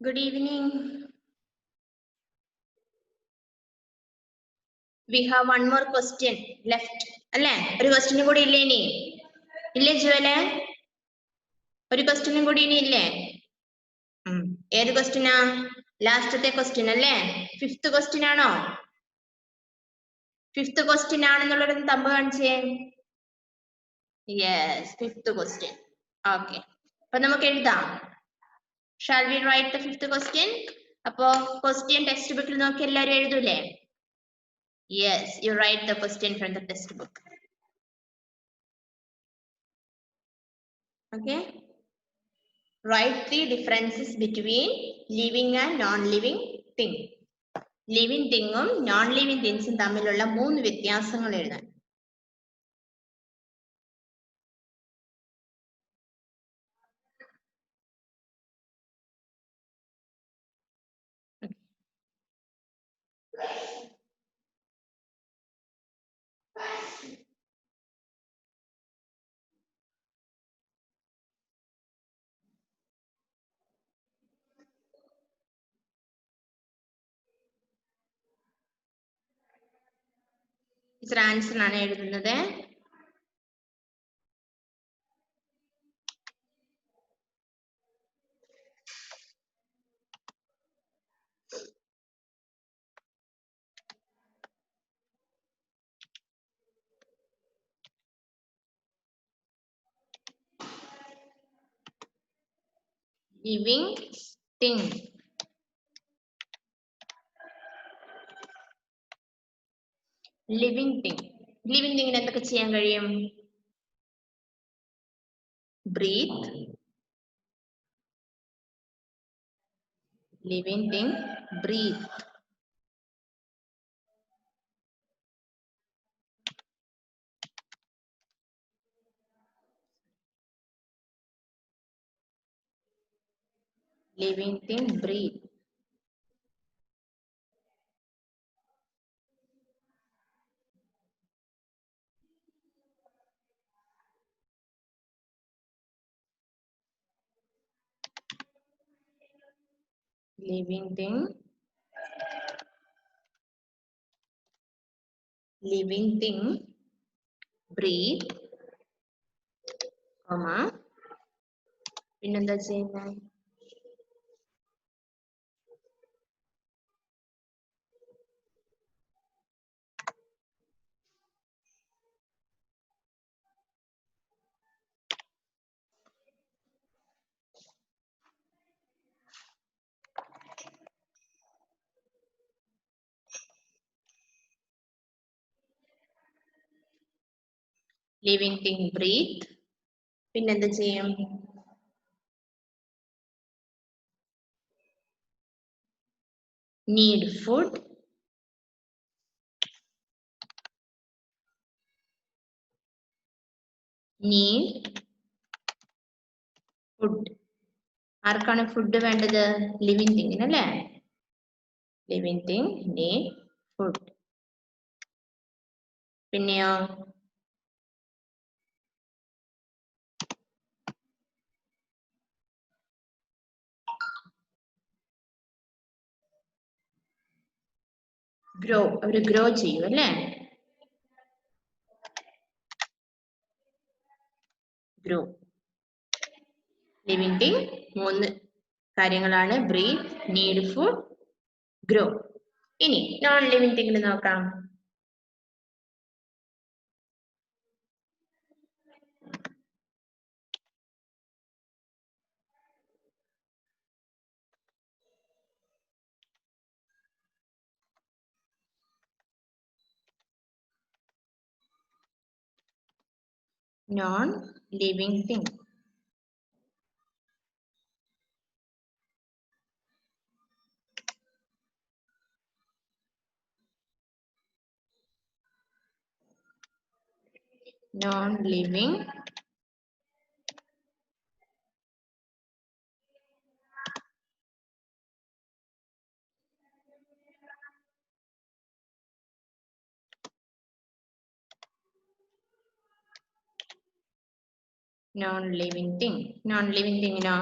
Good evening. We have one more question left. അല്ലേ ഒരു ക്വസ്റ്റ്യനും കൂടി ഇല്ലേ ഇനി ഇല്ലേ ജുവലെ ഒരു ക്വസ്റ്റ്യനും കൂടി ഇനി ഇല്ലേ ഏത് ക്വസ്റ്റ്യനാ ലാസ്റ്റത്തെ ക്വസ്റ്റ്യൻ അല്ലേ ഫിഫ്ത് ക്വസ്റ്റ്യൻ ആണോ ഫിഫ്ത് ക്വസ്റ്റ്യൻ ആണെന്നുള്ളത് തമ്പ് കാണിച്ചേ യെസ് ഫിഫ്ത് ക്വസ്റ്റ്യൻ ഓക്കെ അപ്പൊ നമുക്ക് എഴുതാം shall we write the fifth question അപ്പോ ക്വസ്റ്റ്യൻ ടെക്സ്റ്റ് ബുക്കിൽ നോക്കി എല്ലാവരും എഴുതൂലേ Yes, you write the question from the textbook. Okay. Write 3 differences between living and non-living thing. Living thing ഉം non-living things ഉം തമ്മിലുള്ള 3 വ്യത്യാസങ്ങൾ എഴുതാൻ. ടീച്ചർ ആൻസർ ആണ് എഴുതുന്നത്. Living thing. Living thing. Living thing ന് എന്തൊക്കെ ചെയ്യാൻ കഴിയും? Breathe. Living thing, breathe. Living thing, breathe. Living thing, living thing, breathe, comma, പിന്നെന്താ ചെയ്യുന്നത്? Living thing, breathe. പിന്നെന്താ ചെയ്യും? Need food. Need food. ആർക്കാണ് ഫുഡ് വേണ്ടത്? ലിവിങ് തിങ്ങിന് അല്ലേ? Living thing need food. പിന്നെയോ? ഗ്രോ, അവര് ഗ്രോ ചെയ്യും അല്ലേ? ഗ്രോ. ലിവിങ് തിങ് 3 കാര്യങ്ങളാണ് ബ്രീത്ത്, നീഡ് ഫുഡ്, ഗ്രോ. ഇനി നോൺ ലിവിങ് തിങ്ങിന് നോക്കാം. Non-living thing. Non-living non-living thing. Non-living thing, no.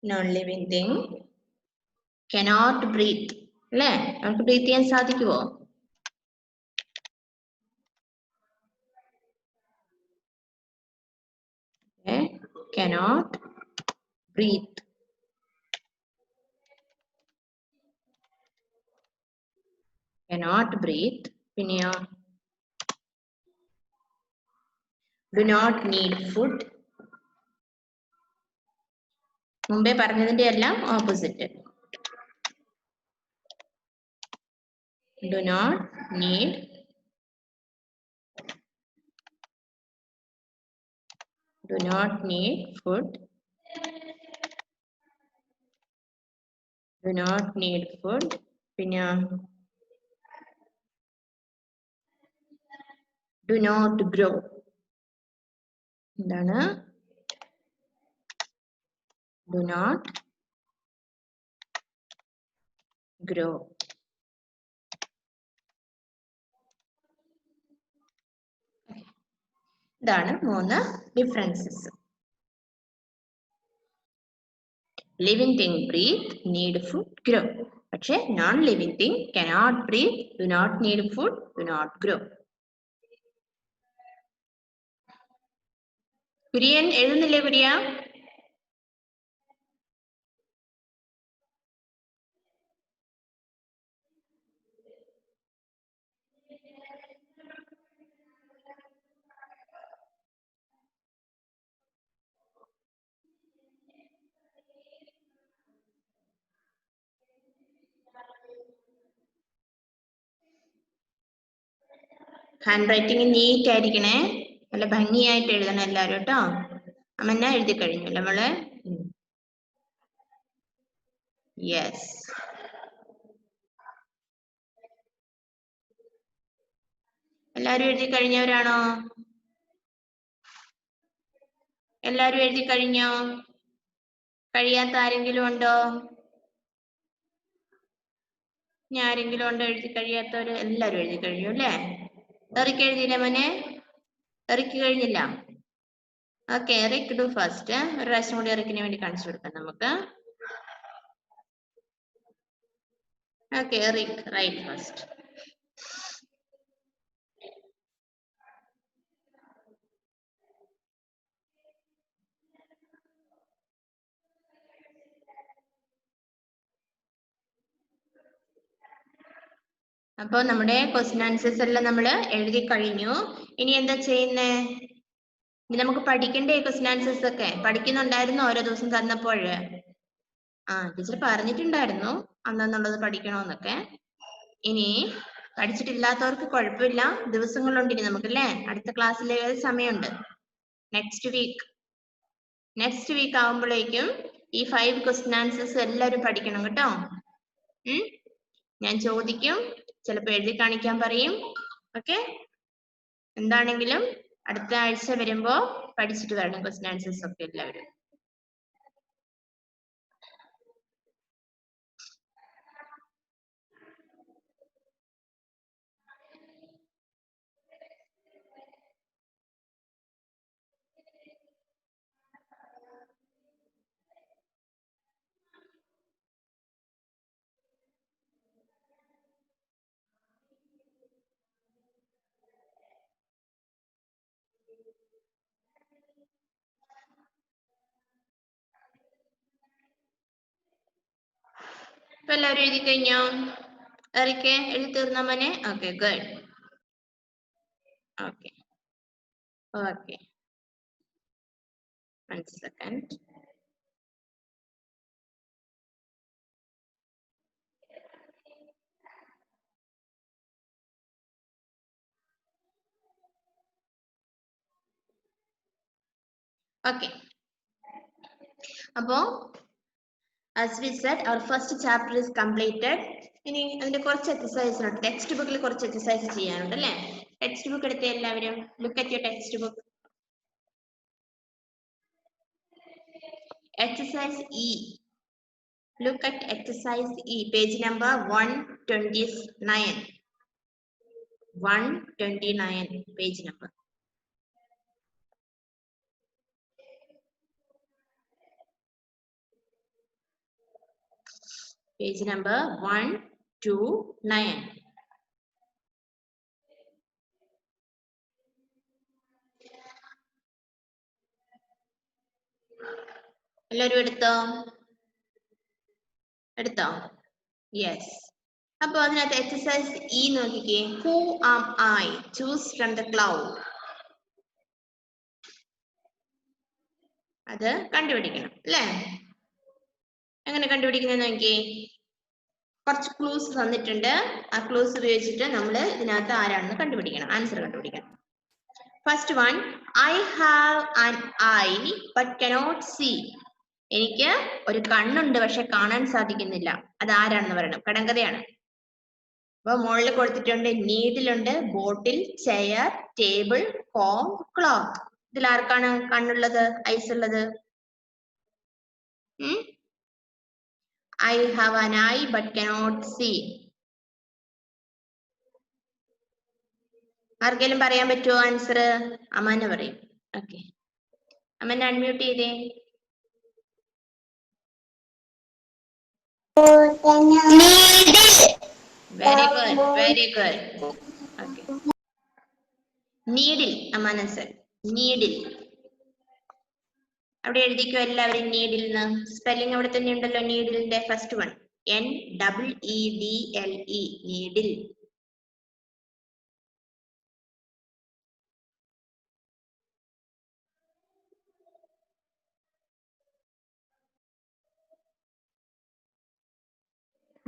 non-living thing cannot breathe. അല്ലേ? നമുക്ക് ബ്രീത്ത് ചെയ്യാൻ സാധിക്കുമോ? Cannot breathe. Cannot breathe. പിന്നെയോ? Do not need food. മുമ്പേ പറഞ്ഞതിന്റെ എല്ലാം opposite. Do not need food. Do not need food. പിന്നെ do not grow. എന്താണ്? Do not grow. ഇതാണ് 3 differences. Living thing breathe, need food, grow. പക്ഷേ non living thing cannot breathe, do not need food, do not grow. Kurian എഴുതുന്നില്ലേ കുര്യ? Handwriting neat ആയിരിക്കണേ, നല്ല ഭംഗിയായിട്ട് എഴുതണം എല്ലാവരും കേട്ടോ. അമ്മ എഴുതി കഴിഞ്ഞു അല്ലേ മോളെ? യെസ്. എല്ലാരും എഴുതി കഴിഞ്ഞവരാണോ? എല്ലാരും എഴുതി കഴിഞ്ഞോ? കഴിയാത്ത ആരെങ്കിലും ഉണ്ടോ? ഞാൻ ആരെങ്കിലും ഉണ്ടോ എഴുതി കഴിയാത്തവര്? എല്ലാരും എഴുതി കഴിഞ്ഞു അല്ലേ? എറിക്ക് എഴുതിയില്ലേ മോനെ? എറിക്ക് കഴിഞ്ഞില്ല? Okay, Eric do first. ഒരു പ്രാവശ്യം കൂടി എറിക്കിന് വേണ്ടി കാണിച്ചു കൊടുക്കാം നമുക്ക്. Okay, Eric write first. അപ്പൊ നമ്മുടെ ക്വസ്റ്റ്യൻ ആൻസേഴ്സ് എല്ലാം നമ്മൾ എഴുതി കഴിഞ്ഞു. ഇനി എന്താ ചെയ്യുന്നേ? ഇനി നമുക്ക് പഠിക്കണ്ടേ ക്വസ്റ്റ്യൻ ആൻസേഴ്സ് ഒക്കെ? പഠിക്കുന്നുണ്ടായിരുന്നു ഓരോ ദിവസം തന്നപ്പോൾ? ടീച്ചർ പറഞ്ഞിട്ടുണ്ടായിരുന്നു അന്നെന്നുള്ളത് പഠിക്കണോന്നൊക്കെ. ഇനി പഠിച്ചിട്ടില്ലാത്തവർക്ക് കുഴപ്പമില്ല, ദിവസങ്ങളുണ്ട് ഇനി നമുക്ക് അല്ലേ? അടുത്ത ക്ലാസ്സിലെ സമയമുണ്ട്. നെക്സ്റ്റ് വീക്ക് ആവുമ്പോഴേക്കും ഈ 5 ക്വസ്റ്റ്യൻ ആൻസേഴ്സ് എല്ലാവരും പഠിക്കണം കേട്ടോ. ഞാൻ ചോദിക്കും, ചിലപ്പോൾ എഴുതി കാണിക്കാൻ പറയും. ഓക്കെ, എന്താണെങ്കിലും അടുത്ത ആഴ്ച വരുമ്പോ പഠിച്ചിട്ട് വരണം ക്വസ്റ്റ്യൻ ആൻസേഴ്സ് ഒക്കെ എല്ലാവരും. ഇപ്പൊ എല്ലാവരും എഴുതി കഴിഞ്ഞോ? എറിക്കെ എഴുതി തീർന്ന മോനെ? Okay, good. Okay, 1 second. Okay. അപ്പോ as we said, our first chapter is completed. ഇനി അതിന്റെ കുറച്ച് എക്സസൈസ് ഉണ്ട്. ടെക്സ്റ്റ് ബുക്കിൽ കുറച്ച് എക്സസൈസ് ചെയ്യാനുണ്ട് അല്ലേ? ടെക്സ്റ്റ് ബുക്ക് എടുത്ത എല്ലാവരും look at your text book. Exercise E. Look at exercise E, page number 129. 129, page number. Page number 129. എല്ലാവരും എടുത്തോ? Yes. അപ്പൊ അതിനകത്ത് എക്സസൈസ് E നോക്കിക്കേ. Who am I? Choose from the cloud. അത് കണ്ടുപിടിക്കണം അല്ലേ? എങ്ങനെ കണ്ടുപിടിക്കുന്നത് നോക്കിയേ. കുറച്ച് ക്ലൂസ് തന്നിട്ടുണ്ട്. ആ ക്ലൂസ് ഉപയോഗിച്ചിട്ട് നമ്മൾ ഇതിനകത്ത് ആരാണെന്ന് കണ്ടുപിടിക്കണം, ആൻസർ കണ്ടുപിടിക്കണം. First one, I have an eye but cannot see. എനിക്ക് ഒരു കണ്ണുണ്ട് പക്ഷെ കാണാൻ സാധിക്കുന്നില്ല. അത് ആരാണെന്ന് പറയണം. കടങ്കഥയാണ്. അപ്പൊ മുകളിൽ കൊടുത്തിട്ടുണ്ട് നീഡിലുണ്ട്, ബോട്ടിൽ, ചെയർ, ടേബിൾ, കോം, ക്ലോക്ക്. ഇതിൽ ആർക്കാണ് കണ്ണുള്ളത്, ഐസ് ഉള്ളത്? I have an eye but cannot see. ആർക്കെങ്കിലും പറയാൻ പറ്റുമോ ആൻസർ? അമന പറയും. ഓക്കെ, അമന അൺമ്യൂട്ട് ചെയ്തേ. Very good, very good. Okay, needle. Amana sir, needle. അവിടെ എഴുതിക്കോ എല്ലാവരും നീഡിൽ. സ്പെല്ലിംഗ് അവിടെ തന്നെ ഉണ്ടല്ലോ നീഡിലിന്റെ. First one NEEDLE, needle.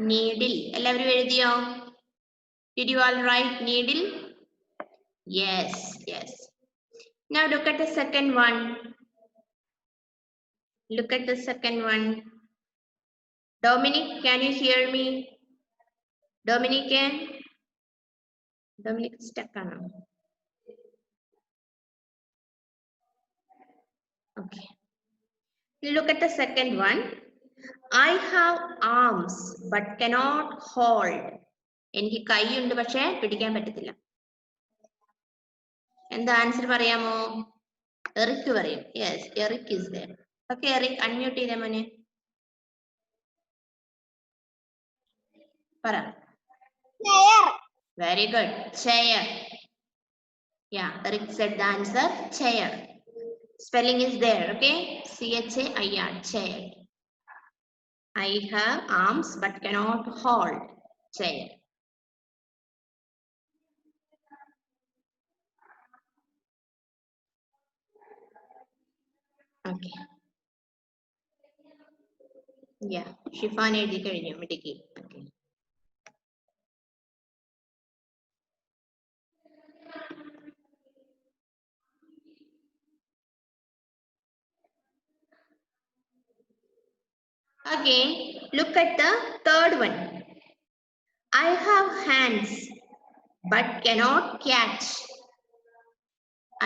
Needle എല്ലാവരും എഴുതിയോ? Did you all write needle? Yes, yes. Now look at the second one. Look at the second one. Dominic, can you hear me? Dominic, Dominic stuck on. Okay. Look at the second one. I have arms but cannot hold. എനിക്ക് കൈയുണ്ട് പക്ഷെ പിടിക്കാൻ പറ്റത്തില്ല. എന്താ answer പറയാമോ? Eric പറയും. Yes, Eric is there. Okay, Eric unmute ചെയ്തേ മോനെ. പറ. Very good. Chair. Yeah, Erik said the answer, chair. Spelling is there, okay? CHAIR, chair. I have arms but cannot hold. Chair. Okay. Yeah, Shifan എഴുതി കഴിഞ്ഞു മിടുക്കി. Okay. Again, look at the third one. I have hands but cannot catch.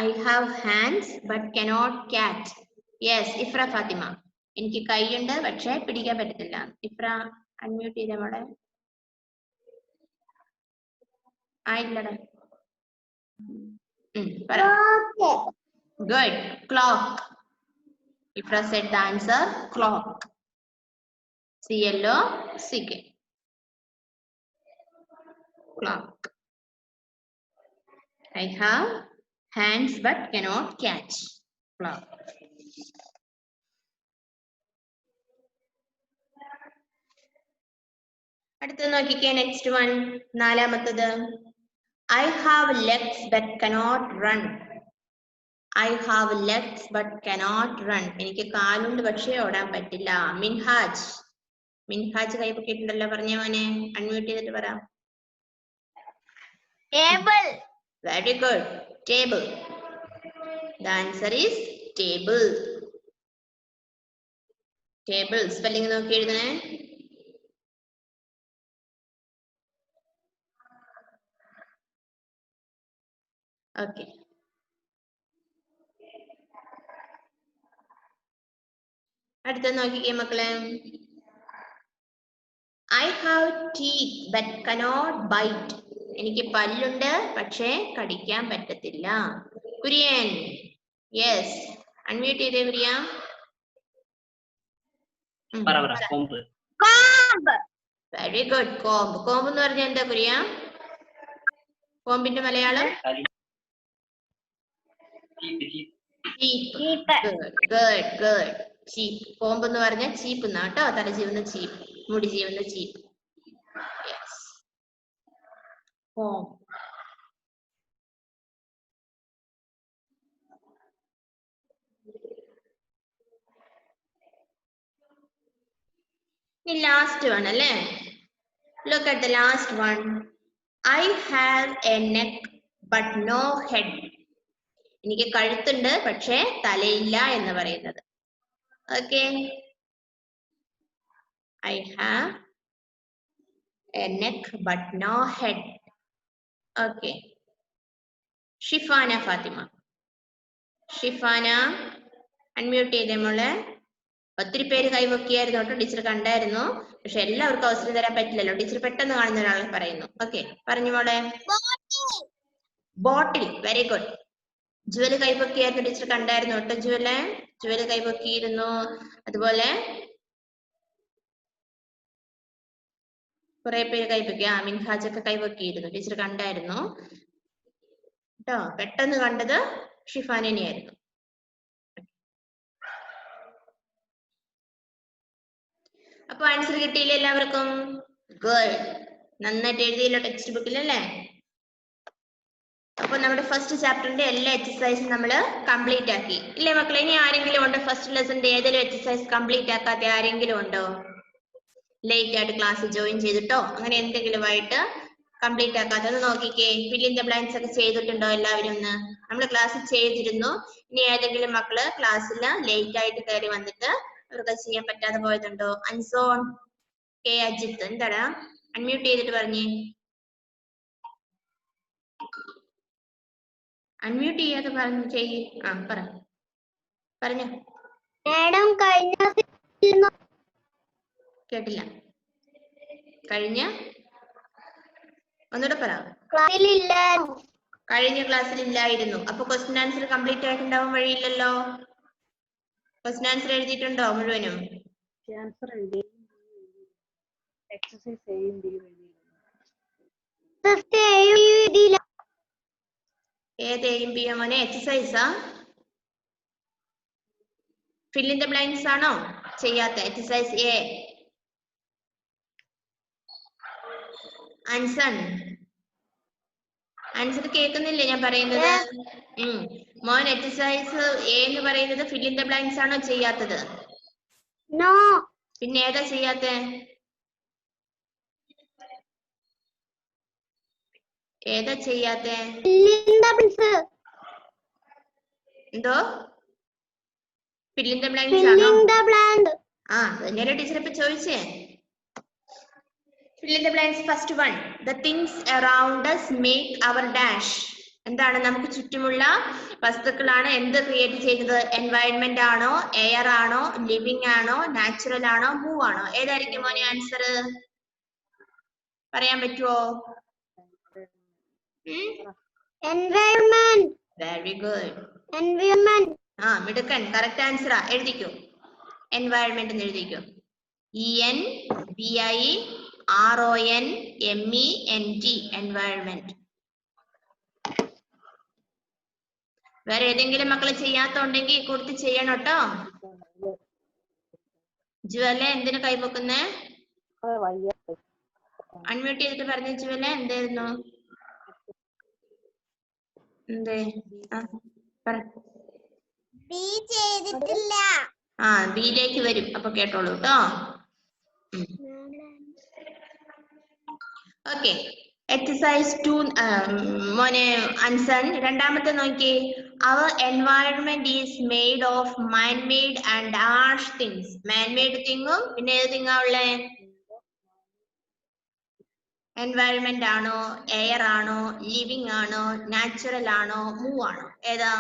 I have hands but cannot catch. Yes, Ifra Fatima. എനിക്ക് കൈയുണ്ട് പക്ഷെ പിടിക്കാൻ പറ്റത്തില്ല. ഇഫ്ര unmute ചെയ്ത മോളെ. ആയില്ലടാ. Good. Clock. Ifra said the answer, clock. CLOCK. Clock. I have hands but cannot catch. Clock. അടുത്ത നോക്കിക്കേ, next one, നാലാമത്തത്. I have legs but cannot run. I have legs but cannot run. എനിക്ക് കാലുണ്ട് പക്ഷേ ഓടാൻ പറ്റില്ല. മിൻഹാജ്. മിൻഹാജ് കൈ പൊക്കിയിട്ടുണ്ടല്ലോ, പറഞ്ഞ മോനെ. അൺമ്യൂട്ട് ചെയ്തിട്ട് പറ. Table. Very good. Table. The answer is table. Table. Spelling നോക്കി എഴുതണേ. Okay. അടുത്ത നോക്കിക്കേ മക്കളെ. I have teeth but cannot bite. എനിക്ക് പല്ലുണ്ട് പക്ഷേ കടിക്കാൻ പറ്റത്തില്ല. കുര്യൻ. യെസ്, അൺമ്യൂട്ട് ചെയ്തേ കുര്യ. Comb. Very good. Comb. Comb എന്ന് പറഞ്ഞാൽ എന്താ കുരിയ? കോമ്പിന്റെ മലയാളം? ചീപ്പ്. കോമ്പ് എന്ന് പറഞ്ഞാൽ ചീപ്പ് എന്നാട്ടോ. തല ജീവുന്ന ചീപ്പ്, മുടി ജീവുന്ന ചീപ്പ്. കോമ്പ്. ലാസ്റ്റ് വൺ അല്ലേ? Look at the last one. I have a neck but no head. എനിക്ക് കഴുത്തുണ്ട് പക്ഷേ തലയില്ല എന്ന് പറയുന്നത്. Okay. I have a neck but no head. Okay. Shifana Fathima. Shifana unmute ചെയ്തേ മോളെ. ഒത്തിരി പേര് കൈവക്കിയായിരുന്നു കേട്ടോ, ടീച്ചർ കണ്ടായിരുന്നു. പക്ഷെ എല്ലാവർക്കും അവസരം തരാൻ പറ്റില്ലല്ലോ. ടീച്ചർ പെട്ടെന്ന് കാണുന്ന ഒരാൾ പറയുന്നു. ഓക്കെ, പറഞ്ഞു മോളെ. ബോട്ടിൽ. Very good. ജുവല് കൈവക്കിയായിരുന്നു, ടീച്ചർ കണ്ടായിരുന്നു കേട്ടോ. ജുവല് കൈവക്കിയിരുന്നു. അതുപോലെ കുറെ പേര് കൈവക്കി. മിൻഹാജൊക്കെ കൈവക്കിയിരുന്നു, ടീച്ചർ കണ്ടായിരുന്നു കേട്ടോ. പെട്ടെന്ന് കണ്ടത് ഷിഫാനെയായിരുന്നു. അപ്പൊ ആൻസർ കിട്ടിയില്ലേ എല്ലാവർക്കും? ഗുഡ്. നന്നായിട്ട് എഴുതിയല്ലോ ടെക്സ്റ്റ് ബുക്കിലല്ലേ? അപ്പൊ നമ്മുടെ ഫസ്റ്റ് ചാപ്റ്ററിന്റെ എല്ലാ എക്സസൈസും നമ്മൾ കംപ്ലീറ്റ് ആക്കി ഇല്ലേ മക്കളെ? ഇനി ആരെങ്കിലും ഉണ്ടോ ഫസ്റ്റ് ലെസന്റെ ഏതെങ്കിലും എക്സസൈസ് കംപ്ലീറ്റ് ആക്കാത്ത ആരെങ്കിലും ഉണ്ടോ? ലേറ്റ് ആയിട്ട് ക്ലാസ് ജോയിൻ ചെയ്തിട്ടോ അങ്ങനെ എന്തെങ്കിലും ആയിട്ട് കംപ്ലീറ്റ് ആക്കാത്തത് നോക്കിക്കേ. ഫിൽ ഇൻ ദ ബ്ലാങ്ക്സ് ഒക്കെ ചെയ്തിട്ടുണ്ടോ എല്ലാവരും? നമ്മൾ ക്ലാസ് ചെയ്തിരുന്നു. ഇനി ഏതെങ്കിലും മക്കള് ക്ലാസ്സിൽ ലേറ്റ് ആയിട്ട് കയറി വന്നിട്ട് അവർക്ക് ചെയ്യാൻ പറ്റാതെ പോയതുണ്ടോ? അൻസോൺ, കെ അജിത്ത്, എന്താടാ അൺമ്യൂട്ട് ചെയ്തിട്ട് പറഞ്ഞേ. അൺമ്യൂട്ട് ചെയ്യാതെ പറഞ്ഞു ചെയ്യ്. പറഞ്ഞോ. കേട്ടില്ല. കഴിഞ്ഞ ഒന്നുകൂടെ പറ. കഴിഞ്ഞ ക്ലാസ്സിൽ ഇല്ലായിരുന്നു. അപ്പൊ ക്വസ്റ്റ്യൻ ആൻസർ കംപ്ലീറ്റ് ആയിട്ടുണ്ടാവാൻ വഴിയില്ലല്ലോ. ക്വസ്റ്റ്യൻ ആൻസർ എഴുതിയിട്ടുണ്ടോ മുഴുവനും? ഏത് എയും ബിയോ മോനെ? എക്സസൈസാ? ഫിൽ ഇൻ ദ ബ്ലാങ്ക്സ് ആണോ ചെയ്യാത്ത? Exercise A. ആൻസർ കേൾക്കുന്നില്ലേ ഞാൻ പറയുന്നത്? മോൻ എക്സസൈസ് എ എന്ന് പറയുന്നത് ഫിൽ ഇൻ ദ ബ്ലാങ്ക്സ് ആണോ ചെയ്യാത്തത്? പിന്നെ ഏതാ ചെയ്യാത്ത? ഏതാ ചെയ്യാത്ത? എന്തോ? ഫിൽ ഇൻ ദ ബ്ലാങ്ക്സ് ആണോ? അതന്നെയല്ലേ ടീച്ചർ ഇപ്പൊ ചോദിച്ചേ. Fill in the blanks. First one. The things around us make our dash. എന്താണ്? നമുക്ക് ചുറ്റുമുള്ള വസ്തുക്കളാണ് എന്ത് ക്രിയേറ്റ് ചെയ്യുന്നത്? എൻവയൺമെന്റ് ആണോ, എയർ ആണോ, ലിവിങ് ആണോ, നാച്ചുറൽ ആണോ, മൂവ് ആണോ? ഏതായിരിക്കും മോനെ ആൻസർ? പറയാൻ പറ്റുമോ? Environment. Very good. Environment. മിടുക്കൻ. കറക്റ്റ് ആൻസർ എഴുതിക്കോ. എൻവയൺമെന്റ് എന്ന് എഴുതിക്കോ. ENVIRONMENT. എൻവയൺമെന്റ്. വേറെ ഏതെങ്കിലും മക്കള് ചെയ്യാത്തോണ്ടെങ്കിൽ കൊടുത്ത് ചെയ്യണം കേട്ടോ. ജുവലെ എന്തിനു കൈവക്കുന്നേ? അൺമ്യൂട്ട് ചെയ്തിട്ട് പറഞ്ഞു ജുവലെ. എന്തായിരുന്നു? എന്തേ? ബിയിലേക്ക് വരും, അപ്പൊ കേട്ടോളൂ കേട്ടോ. ഓക്കെ, എക്സസൈസ് 2 മോനെ അൻസൺ. രണ്ടാമത്തെ നോക്കി. Our environment is made of man-made and harsh things. Man-made തിങ്ങും പിന്നെ ഏത് തിങ്ങാ ഉള്ളേ? എൻവയൺമെന്റ് ആണോ, എയർ ആണോ, ലിവിങ് ആണോ, നാച്ചുറൽ ആണോ, മൂവ് ആണോ? ഏതാ?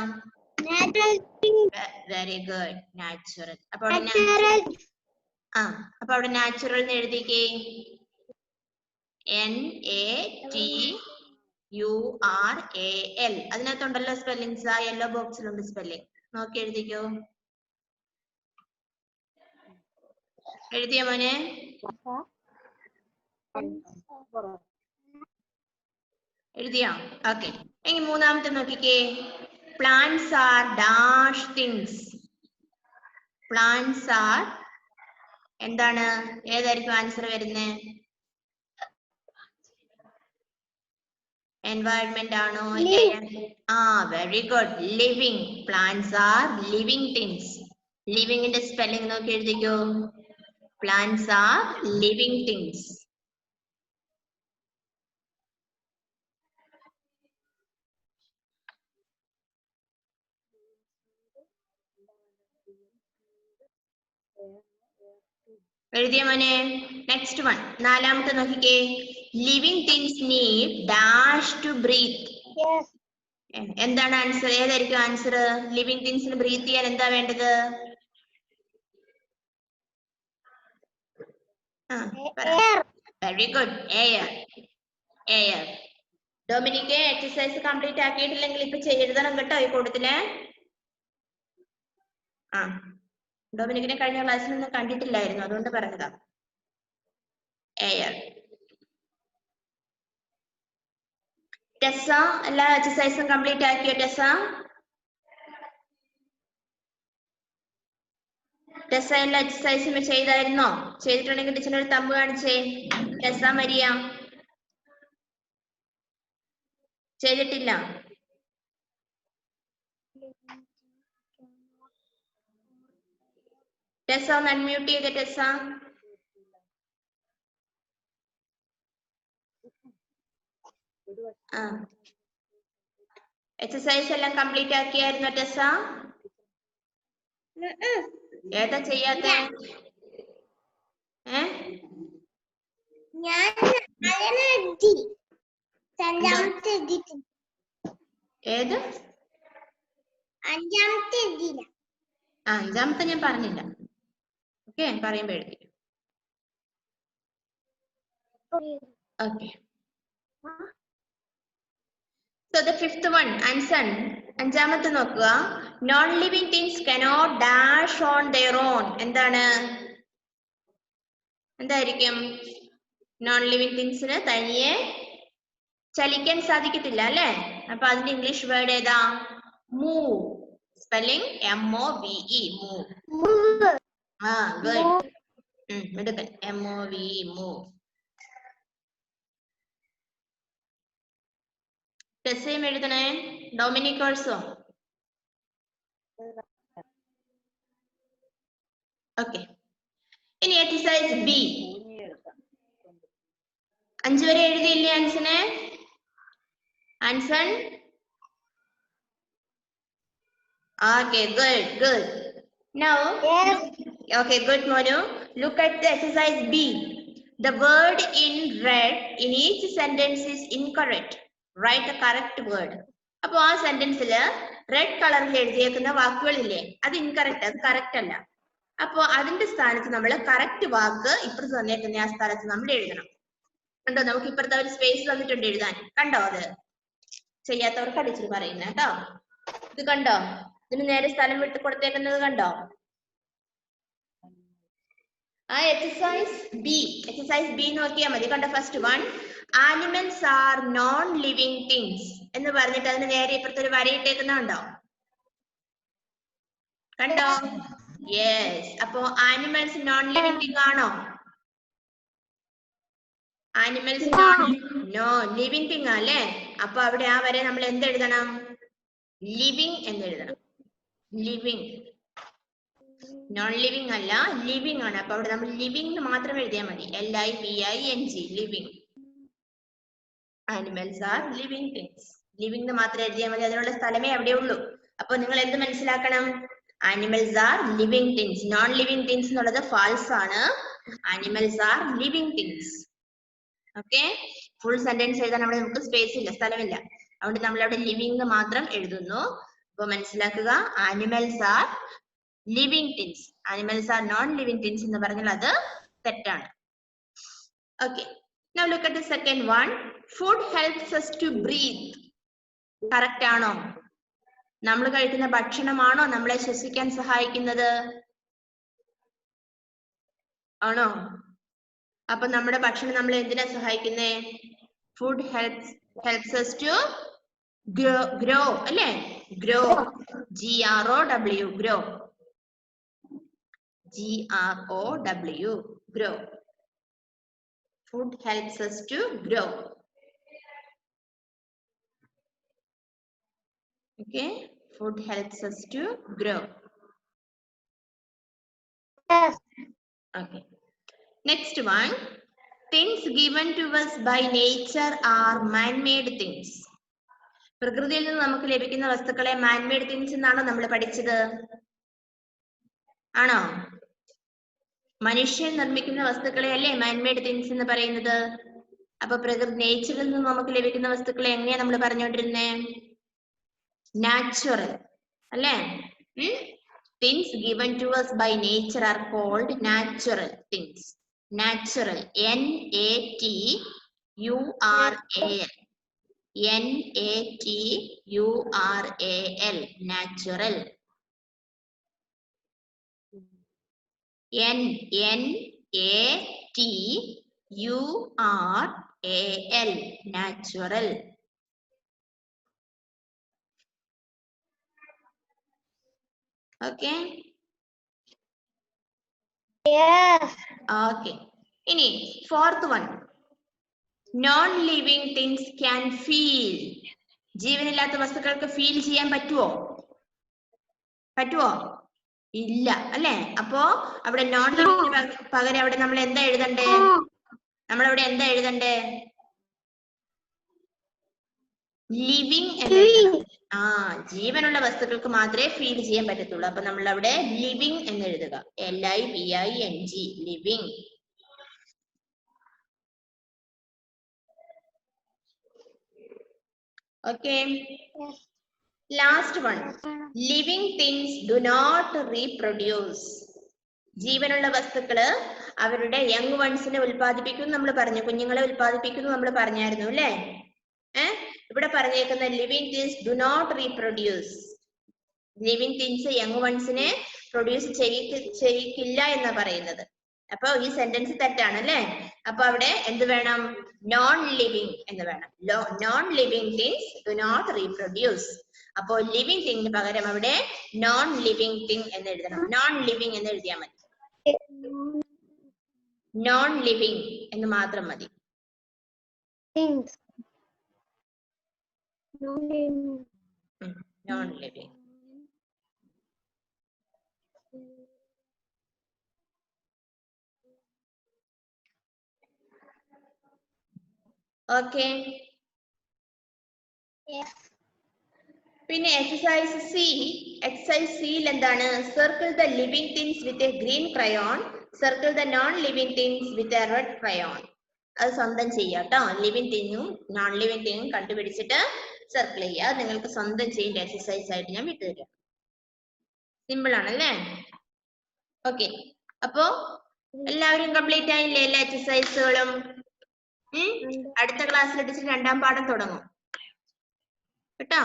Very good. നാച്ചുറൽ. അപ്പൊ അവിടെ നാച്ചുറൽ എന്ന് എഴുതിക്കേ. NATURAL. അതിനകത്തുണ്ടല്ലോ സ്പെല്ലിങ്സ്. ആ യെല്ലോ ബോക്സിലുണ്ട് സ്പെല്ലിംഗ്. നോക്കി എഴുതിക്കോ. എഴുതിയ മോനെ? എഴുതിയോ? ഓക്കെ. എങ്കിൽ മൂന്നാമത്തെ നോക്കിക്കേ. Plants are dash things. Plants are എന്താണ്? ഏതായിരിക്കും ആൻസർ വരുന്നത്? എൻവയൺമെന്റ് ആണോ? Very good. Living. Plants are living things. ലിവിങ്ങിന്റെ സ്പെല്ലിംഗ് നോക്കി എഴുതിക്കോ. Plants are living things. എഴുതിയ മോനെ? നെക്സ്റ്റ് വൺ, നാലാമത്തെ നോക്കിക്കേ. Living things need dash to breathe. എന്താണ് ആൻസർ? ഏതായിരിക്കും ആൻസർ? ലിവിങ് തിങ്സിന് ബ്രീത്ത് ചെയ്യാൻ എന്താ വേണ്ടത്? Very good. Air. Air. Dominic exercise complete ആക്കിയിട്ടില്ലെങ്കിൽ ഇപ്പൊ എഴുതണം കേട്ടോ ഈ കൂട്ടത്തില്. ഡൊമിനിക്കിനെ കഴിഞ്ഞ ക്ലാസ്സിൽ നിന്ന് കണ്ടിട്ടില്ലായിരുന്നു, അതുകൊണ്ട് പറഞ്ഞതാ. എയർ. ടെസ്സ എല്ലാ എക്സസൈസും കംപ്ലീറ്റ് ആക്കിയോ? ടെസ്സ എല്ലാ എക്സസൈസും ചെയ്തായിരുന്നോ? ചെയ്തിട്ടുണ്ടെങ്കിൽ ടീച്ചറിനൊരു തമ്പ് കാണിച്ചേ. ടെസ്സ മരിയ ചെയ്തിട്ടില്ല? ടെസ്സ ഒന്ന് അൺമ്യൂട്ട് ചെയ്തേ. ടെസ്സ എക്സസൈസ് എല്ലാം കംപ്ലീറ്റ് ആക്കിയായിരുന്നോ ടെസ്സ? ഏതാ ചെയ്യാത്ത? ഏത്? അഞ്ചാമത്തെ ഞാൻ പറഞ്ഞില്ല. ഓക്കെ, പറയുമ്പോ എഴുതി. Okay. So the fifth one, answer. അഞ്ചാമത്തെ നോക്കുക. Non living things cannot dash on their own. എന്താണ്? എന്തായിരിക്കും? നോൺ ലിവിങ് തിങ്സിന് തനിയെ ചലിക്കാൻ സാധിക്കത്തില്ല അല്ലെ? അപ്പൊ അതിന്റെ ഇംഗ്ലീഷ് വേർഡ് ഏതാ? Move. Spelling MOVE. Move. Good. മിടുക്കൻ. MOVE. മൂവ്. ടെസ്സയും എഴുതണേ. Dominic also. ഓക്കെ. ഇനി എക്സസൈസ് ബി. 5 വരെ എഴുതിയില്ലേ ആൻസനെ? Anson? Okay, good. Now, okay, good Monu. Look at the exercise B. The word in red in each sentence is incorrect. Write the correct word. അപ്പൊ ആ സെന്റൻസില് red കളറിൽ എഴുതിയേക്കുന്ന വാക്കുകളില്ലേ, അത് incorrect, അത് correct അല്ല. അപ്പൊ അതിന്റെ സ്ഥാനത്ത് നമ്മൾ കറക്റ്റ് വാക്ക് ഇപ്പുറത്ത് തന്നേക്കുന്ന ആ സ്ഥലത്ത് നമ്മൾ എഴുതണം. കണ്ടോ? നമുക്ക് ഇപ്പുറത്തെ ഒരു സ്പേസ് തന്നിട്ടുണ്ട് എഴുതാൻ. കണ്ടോ? അത് ചെയ്യാത്തവർക്ക് അടിച്ചിട്ട് പറയുന്ന കേട്ടോ. ഇത് കണ്ടോ? ഇതിന് നേരെ സ്ഥലം വിട്ട് കൊടുത്തേക്കുന്നത് കണ്ടോ? എക്സസൈസ് ബി നോക്കിയാൽ മതി. കണ്ടോ? First one, animals are non living things എന്ന് പറഞ്ഞിട്ട് അതിന് നേരെ ഇപ്പുറത്തെ ഒരു വരയിട്ടേക്കുന്ന കണ്ടോ? കണ്ടോ? യെസ്. അപ്പോ ആനിമൽസ് നോൺ ലിവിങ് തിങ് ആണോ? ആനിമൽസ് നോ ലിവിങ് തിങ് അല്ലേ? അപ്പൊ അവിടെ ആ വരെ നമ്മൾ എന്തെഴുതണം? ലിവിങ് എന്ന് എഴുതണം. ലിവിങ്. നോൺ ലിവിങ് അല്ല, ലിവിങ് ആണ്. അപ്പൊ അവിടെ നമ്മൾ ലിവിങ് മാത്രം എഴുതിയാൽ മതി. LIVING. Living. Animals are living things. Living മാത്രം എഴുതിയാൽ മതി. അതിനുള്ള സ്ഥലമേ അവിടെ ഉള്ളൂ. അപ്പൊ നിങ്ങൾ എന്ത് മനസ്സിലാക്കണം? Animals are living things. Non living things എന്നുള്ളത് ഫാൾസ് ആണ്. Animals are living things. Okay. Full sentence എഴുതാൻ അവിടെ നമുക്ക് സ്പേസ് ഇല്ല, സ്ഥലമില്ല. അതുകൊണ്ട് നമ്മൾ അവിടെ ലിവിങ് മാത്രം എഴുതുന്നു. അപ്പൊ മനസ്സിലാക്കുക, animals are living things. Animals are non living things എന്ന് പറഞ്ഞാൽ അത് തെറ്റാണ്. Okay. Now look at the second one. Food helps us to breathe. Correct ആണോ? നമ്മൾ കഴിക്കുന്ന ഭക്ഷണമാണോ നമ്മളെ ശ്വസിക്കാൻ സഹായിക്കുന്നത്? ആണോ? അപ്പൊ നമ്മുടെ ഭക്ഷണം നമ്മൾ എന്തിനാ സഹായിക്കുന്നേ? Food helps us to grow അല്ലേ? grow GROW grow grow. Food helps us to grow. Okay, food helps us to grow. Yes. Okay, next one. Things given to us by nature are man-made things. പ്രകൃതിയിൽ നിന്ന് നമുക്ക് ലഭിക്കുന്ന വസ്തുക്കളെ man-made things എന്നാണോ നമ്മൾ പഠിച്ചത്? ആണോ? മനുഷ്യൻ നിർമ്മിക്കുന്ന വസ്തുക്കളെ അല്ലേ man-made things എന്ന് പറയുന്നത്? അപ്പൊ നേച്ചറിൽ നിന്ന് നമുക്ക് ലഭിക്കുന്ന വസ്തുക്കളെ എങ്ങനെയാ നമ്മൾ പറഞ്ഞുകൊണ്ടിരുന്നേ? നാച്ചുറൽ അല്ലേ? Things given to us by nature are called natural things. Natural, NATURAL, NATURAL, natural. NATURAL, natural. Okay. Yes. Okay. Ini fourth one. Non-living things can feel. ജീവനില്ലാത്ത വസ്തുക്കൾക്ക് ഫീൽ ചെയ്യാൻ പറ്റുമോ? ഇല്ല അല്ലേ? അപ്പോ അവിടെ നോൺ ലിവിംഗിന് പകരം അവിടെ നമ്മൾ എന്താ എഴുതണ്ടേ? നമ്മളവിടെ എന്താ എഴുതണ്ടേ? ലിവിങ് എന്ന് എഴുതണം. ജീവനുള്ള വസ്തുക്കൾക്ക് മാത്രമേ ഫീൽ ചെയ്യാൻ പറ്റത്തുള്ളൂ. അപ്പൊ നമ്മൾ അവിടെ ലിവിങ് എന്ന് എഴുതുക. LIVING, living. Okay. Last one. Living things do not reproduce. ജീവനുള്ള വസ്തുക്കള് അവരുടെ യങ് വൺസിനെ ഉൽപ്പാദിപ്പിക്കും നമ്മൾ പറഞ്ഞു. കുഞ്ഞുങ്ങളെ ഉൽപ്പാദിപ്പിക്കുന്നു നമ്മൾ പറഞ്ഞായിരുന്നു അല്ലേ? ഇവിടെ പറഞ്ഞേക്കുന്ന living things do not reproduce. Living things young വൺസിനെ പ്രൊഡ്യൂസ് ചെയ്യിക്കില്ല എന്നാ പറയുന്നത്. അപ്പൊ ഈ സെന്റൻസ് തെറ്റാണ് അല്ലേ? അപ്പൊ അവിടെ എന്ത് വേണം? നോൺ ലിവിങ് എന്ന് വേണം. Non living things do not reproduce. അപ്പോ ലിവിങ് തിങ്ങിന് പകരം അവിടെ നോൺ ലിവിങ് തിങ് എന്ന് എഴുതണം. നോൺ ലിവിങ് എന്ന് എഴുതിയാൽ മതി. നോൺ ലിവിങ് എന്ന് മാത്രം മതി. Non living. ഓക്കെ. പിന്നെ എക്സസൈസ് സിയിൽ എന്താണ്? Circle the living things with a green crayon, circle the non living things with a red crayon. അത് സ്വന്തം ചെയ്യാം കേട്ടോ. ലിവിങ് തിങ്ങും നോൺ ലിവിങ് തിങ്ങും കണ്ടുപിടിച്ചിട്ട് സർക്കിൾ ചെയ്യുക. നിങ്ങൾക്ക് സ്വന്തം ചെയ്യേണ്ട എക്സസൈസ് ആയിട്ട് ഞാൻ വിട്ടുതരാം. സിമ്പിൾ ആണല്ലേ? ഓക്കെ. അപ്പോ എല്ലാവരും കംപ്ലീറ്റ് ആയില്ലേ എല്ലാ എക്സസൈസുകളും? അടുത്ത ക്ലാസ്സിൽ ടീച്ചർ രണ്ടാം പാഠം തുടങ്ങും കേട്ടോ.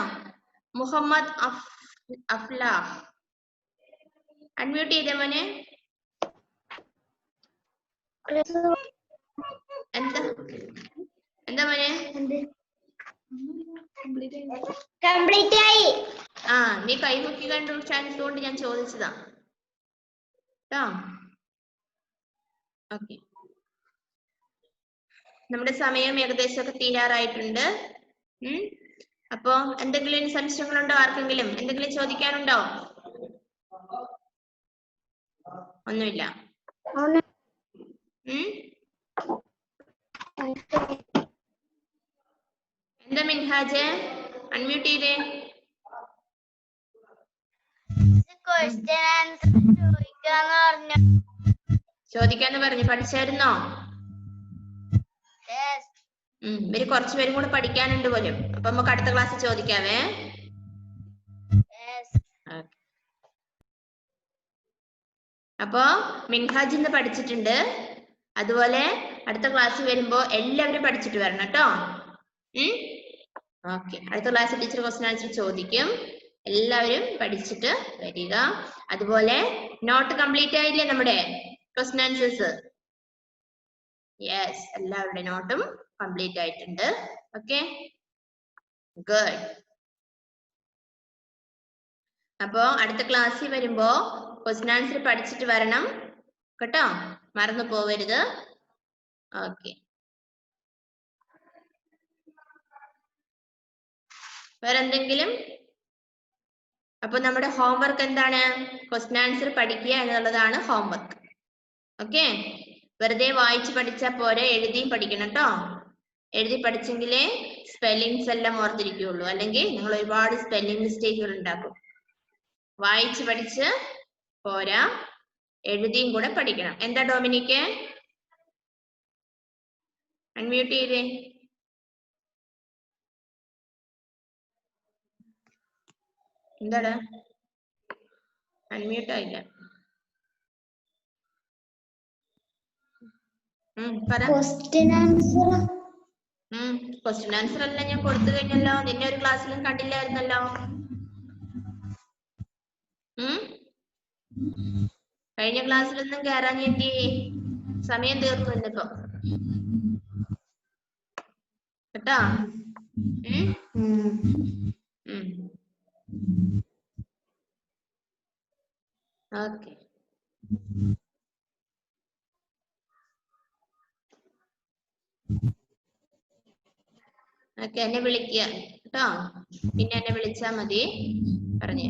മുഹമ്മദ് അഫ്ലാഹ് അൺമ്യൂട്ട് ചെയ്തേ മോനെ. എന്താ മോനെ? കംപ്ലീറ്റ് ആയി. നീ കൈമുക്കി കണ്ടു ചാൻസ് കൊണ്ട് ഞാൻ ചോദിച്ചതാ കേട്ടോ. ഓക്കെ. നമ്മുടെ സമയം ഏകദേശം ഒക്കെ തീരാറായിട്ടുണ്ട്. അപ്പോ എന്തെങ്കിലും സംശയങ്ങളുണ്ടോ? ആർക്കെങ്കിലും എന്തെങ്കിലും ചോദിക്കാനുണ്ടോ? ഒന്നുമില്ല. എന്താ മിൻഹാജ് അൺമ്യൂട്ട് ചെയ്തേ. ചോദിക്കാന്ന് പറഞ്ഞു. പഠിച്ചായിരുന്നോ? ഇവര് കുറച്ചുപേരും കൂടെ പഠിക്കാനുണ്ട് പോലും. അപ്പൊ നമുക്ക് അടുത്ത ക്ലാസ് ചോദിക്കാവേ. അപ്പോ മിൻഹാജ് ഇന്ന് പഠിച്ചിട്ടുണ്ട്. അതുപോലെ അടുത്ത ക്ലാസ് വരുമ്പോ എല്ലാവരും പഠിച്ചിട്ട് വരണം കേട്ടോ. ഓക്കെ. അടുത്ത ക്ലാസ് ടീച്ചർ ക്വസ്റ്റ്യൻ ആൻസർ ചോദിക്കും. എല്ലാവരും പഠിച്ചിട്ട് വരിക. അതുപോലെ നോട്ട് കംപ്ലീറ്റ് ആയില്ലേ നമ്മുടെ ക്വസ്റ്റ്യൻ ആൻസേഴ്സ്? യെസ്, എല്ലാവരുടെ നോട്ടും കംപ്ലീറ്റ് ആയിട്ടുണ്ട്. Okay, good. അപ്പോ അടുത്ത ക്ലാസ്സിൽ വരുമ്പോ ക്വസ്റ്റ്യൻ ആൻസർ പഠിച്ചിട്ട് വരണം കേട്ടോ, മറന്നു പോവരുത്. ഓക്കെ, വേറെ എന്തെങ്കിലും? അപ്പൊ നമ്മുടെ ഹോംവർക്ക് എന്താണ്? ക്വസ്റ്റ്യൻ ആൻസർ പഠിക്കുക എന്നുള്ളതാണ് ഹോംവർക്ക്. ഓക്കെ, വെറുതെ വായിച്ച് പഠിച്ചാൽ പോരെ, എഴുതിയും പഠിക്കണം കേട്ടോ. എഴുതി പഠിച്ചെങ്കിലേ സ്പെല്ലിങ്സ് എല്ലാം ഓർത്തിരിക്കുകയുള്ളൂ, അല്ലെങ്കിൽ നിങ്ങൾ ഒരുപാട് സ്പെല്ലിംഗ് മിസ്റ്റേക്കുകൾ ഉണ്ടാക്കും. വായിച്ച് പഠിച്ച് പോരാ, എഴുതിയും കൂടെ പഠിക്കണം. എന്താ ഡൊമിനിക്ക്? അൺമ്യൂട്ട് ചെയ്തേ. എന്താണ്? അൺമ്യൂട്ട് ആയില്ല. പറ. ക്വസ്റ്റ്യൻ ആൻസർ ക്വസ്റ്റ്യൻ ആൻസർ എല്ലാം ഞാൻ കൊടുത്തു കഴിഞ്ഞല്ലോ. നിന്നെ ഒരു ക്ലാസ്സിലും കണ്ടില്ലായിരുന്നല്ലോ. കഴിഞ്ഞ ക്ലാസ്സിലൊന്നും കയറാൻ വേണ്ടി സമയം തീർന്നു വന്നപ്പോ കേട്ടോ. ഓക്കെ, ഓക്കെ, എന്നെ വിളിക്കുക കേട്ടോ. പിന്നെ എന്നെ വിളിച്ചാ മതി, പറഞ്ഞു.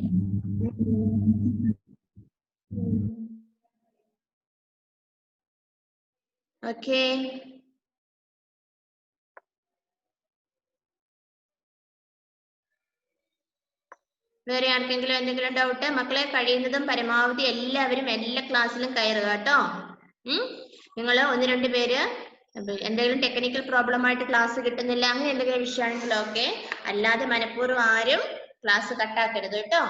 ഓക്കെ, വേറെ ആർക്കെങ്കിലും എന്തെങ്കിലും ഡൗട്ട്? മക്കളെ, കഴിയുന്നതും പരമാവധി എല്ലാവരും എല്ലാ ക്ലാസ്സിലും കയറുക കേട്ടോ. നിങ്ങൾ 1-2 പേര് എന്തെങ്കിലും ടെക്നിക്കൽ പ്രോബ്ലം ആയിട്ട് ക്ലാസ് കിട്ടുന്നില്ല, അങ്ങനെ എന്തെങ്കിലും വിഷയമാണെങ്കിലും ഓക്കെ, അല്ലാതെ മനഃപൂർവ്വം ആരും ക്ലാസ് കട്ടാക്കരുത് കേട്ടോ.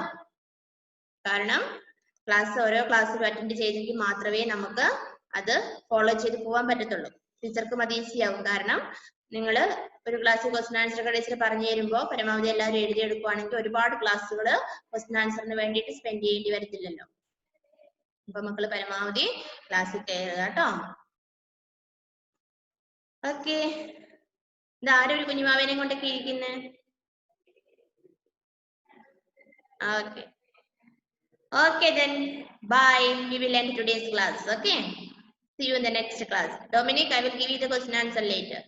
കാരണം ക്ലാസ് ഓരോ ക്ലാസ്സിലും അറ്റൻഡ് ചെയ്തെങ്കിൽ മാത്രമേ നമുക്ക് അത് ഫോളോ ചെയ്ത് പോകാൻ പറ്റത്തുള്ളൂ. ടീച്ചർക്കും അത് ഈസി ആവും. കാരണം നിങ്ങൾ ഒരു ക്ലാസ്സിൽ ക്വസ്റ്റ്യൻ ആൻസർ ടീച്ചർ പറഞ്ഞു തരുമ്പോൾ പരമാവധി എല്ലാവരും എഴുതിയെടുക്കുവാണെങ്കിൽ ഒരുപാട് ക്ലാസ്സുകൾ ക്വസ്റ്റ്യൻ ആൻസറിന് വേണ്ടിയിട്ട് സ്പെൻഡ് ചെയ്യേണ്ടി വരത്തില്ലല്ലോ. അപ്പൊ മക്കള് പരമാവധി ക്ലാസ്സിൽ കയറുക കേട്ടോ. ഓക്കെ, ഇതാരും ഒരു കുഞ്ഞുമാവേനെയും കൊണ്ടൊക്കെ ഇരിക്കുന്നേ. Okay, okay then, bye. We will end today's class. Okay, see you in the next class. Dominic, I will give you the question answer later.